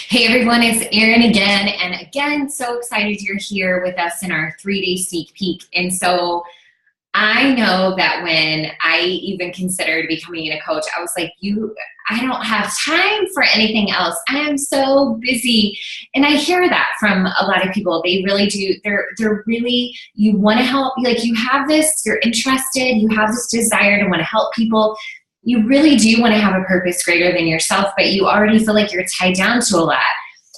Hey everyone, it's Erin again. And again, so excited you're here with us in our 3-day sneak peek. And so I know that when I even considered becoming a coach, I was like, I don't have time for anything else. I am so busy. And I hear that from a lot of people. They really do. They're really, you want to help, like you have this, you're interested, you have this desire to want to help people. You really do want to have a purpose greater than yourself, but you already feel like you're tied down to a lot.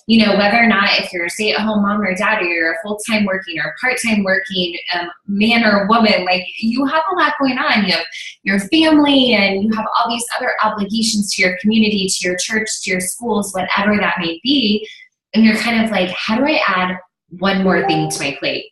You know, whether or not if you're a stay-at-home mom or dad, or you're a full-time working or part-time working man or woman, like you have a lot going on. You have your family and you have all these other obligations to your community, to your church, to your schools, whatever that may be. And you're kind of like, how do I add one more thing to my plate?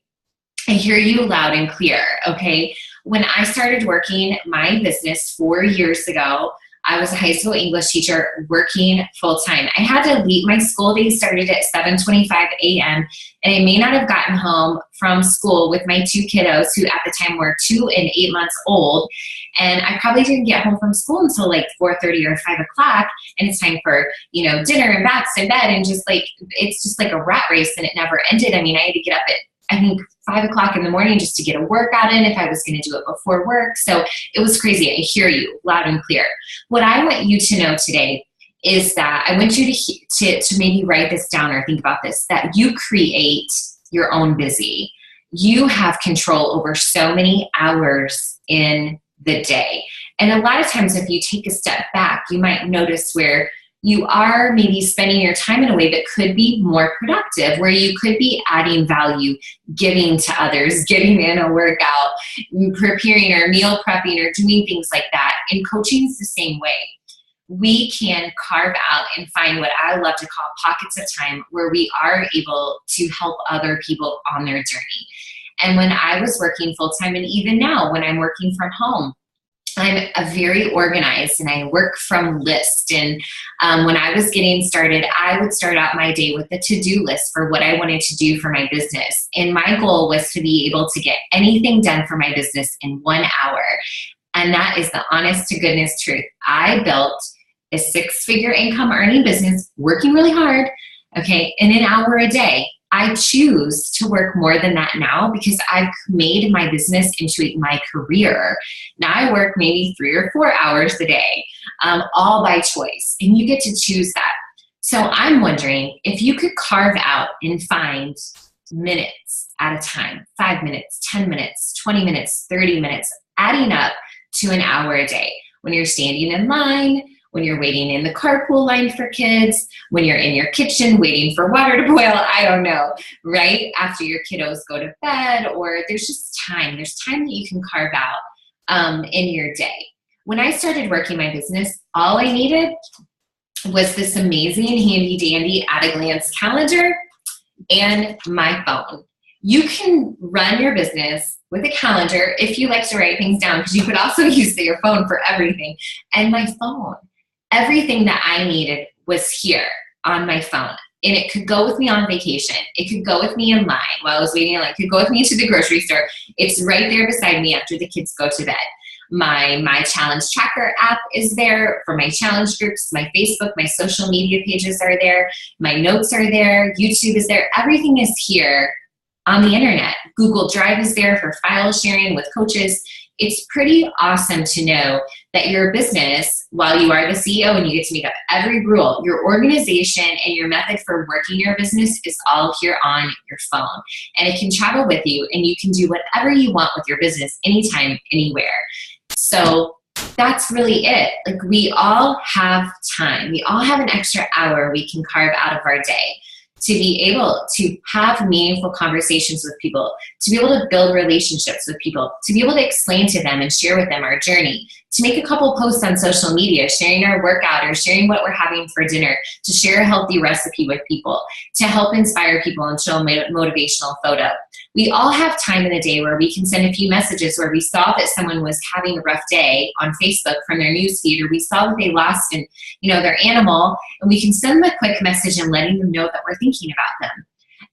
I hear you loud and clear, okay? When I started working my business 4 years ago, I was a high school English teacher working full-time. I had to leave. My school day started at 7:25 a.m. and I may not have gotten home from school with my two kiddos, who at the time were 2 and 8 months old. And I probably didn't get home from school until like 4:30 or 5 o'clock. And it's time for, dinner and baths and bed. And just like, it's just like a rat race and it never ended. I mean, I had to get up at, I think, 5 o'clock in the morning just to get a workout in if I was going to do it before work. So it was crazy. I hear you loud and clear. What I want you to know today is that I want you to maybe write this down or think about this, that you create your own busy. You have control over so many hours in the day. And a lot of times if you take a step back, you might notice where you are maybe spending your time in a way that could be more productive, where you could be adding value, giving to others, getting in a workout, preparing or meal prepping or doing things like that. And coaching is the same way. We can carve out and find what I love to call pockets of time where we are able to help other people on their journey. And when I was working full-time, and even now when I'm working from home, I'm a very organized and I work from list. And when I was getting started, I would start out my day with a to-do list for what I wanted to do for my business. And my goal was to be able to get anything done for my business in 1 hour. And that is the honest to goodness truth. I built a 6-figure income earning business, working really hard, okay, in an hour a day. I choose to work more than that now because I've made my business into my career. Now I work maybe 3 or 4 hours a day, all by choice, and you get to choose that. So I'm wondering if you could carve out and find minutes at a time, 5 minutes, 10 minutes, 20 minutes, 30 minutes, adding up to an hour a day. When you're standing in line, when you're waiting in the carpool line for kids, when you're in your kitchen waiting for water to boil, I don't know, right? After your kiddos go to bed, or there's just time. There's time that you can carve out in your day. When I started working my business, all I needed was this amazing handy dandy at a glance calendar and my phone. You can run your business with a calendar if you like to write things down, because you could also use your phone for everything. And my phone. Everything that I needed was here on my phone. And it could go with me on vacation. It could go with me in line while I was waiting in line. It could go with me to the grocery store. It's right there beside me after the kids go to bed. My challenge tracker app is there for my challenge groups. My Facebook, my social media pages are there. My notes are there. YouTube is there. Everything is here on the internet. Google Drive is there for file sharing with coaches. It's pretty awesome to know that your business, while you are the CEO and you get to make up every rule, your organization and your method for working your business is all here on your phone. And it can travel with you and you can do whatever you want with your business anytime, anywhere. So that's really it. Like, we all have time. We all have an extra hour we can carve out of our day to be able to have meaningful conversations with people, to be able to build relationships with people, to be able to explain to them and share with them our journey, to make a couple posts on social media, sharing our workout or sharing what we're having for dinner, to share a healthy recipe with people, to help inspire people and show a motivational photo. We all have time in the day where we can send a few messages where we saw that someone was having a rough day on Facebook from their newsfeed, or we saw that they lost their animal, and we can send them a quick message and letting them know that we're thinking about them.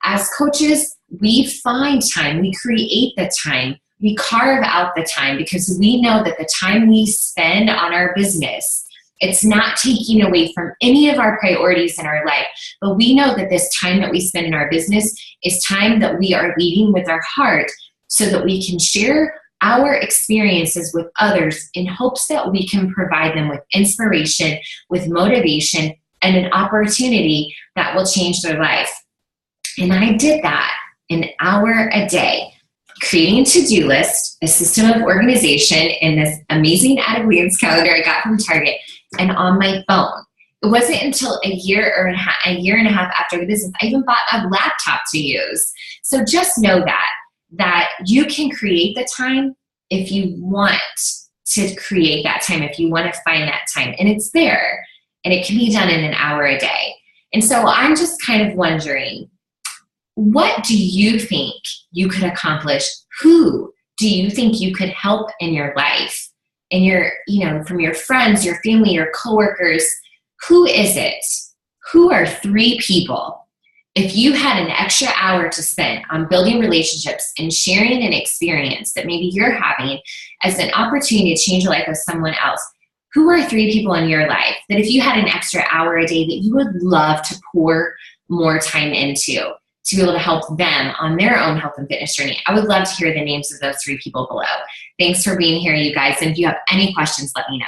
As coaches, we find time, we create the time, we carve out the time, because we know that the time we spend on our business It's not taking away from any of our priorities in our life, but we know that this time that we spend in our business is time that we are leading with our heart so that we can share our experiences with others in hopes that we can provide them with inspiration, with motivation, and an opportunity that will change their life. And I did that an hour a day, creating a to-do list, a system of organization in this amazing at-a-glance calendar I got from Target, and on my phone. It wasn't until a year and a half after the business, I even bought a laptop to use. So just know that you can create the time if you want to create that time, if you want to find that time. And it's there, and it can be done in an hour a day. And so I'm just kind of wondering, what do you think you could accomplish? Who do you think you could help in your life? And from your friends, your family, your coworkers, who is it? Who are 3 people? If you had an extra hour to spend on building relationships and sharing an experience that maybe you're having as an opportunity to change the life of someone else, who are 3 people in your life that if you had an extra hour a day that you would love to pour more time into to be able to help them on their own health and fitness journey? I would love to hear the names of those 3 people below. Thanks for being here, you guys. And if you have any questions, let me know.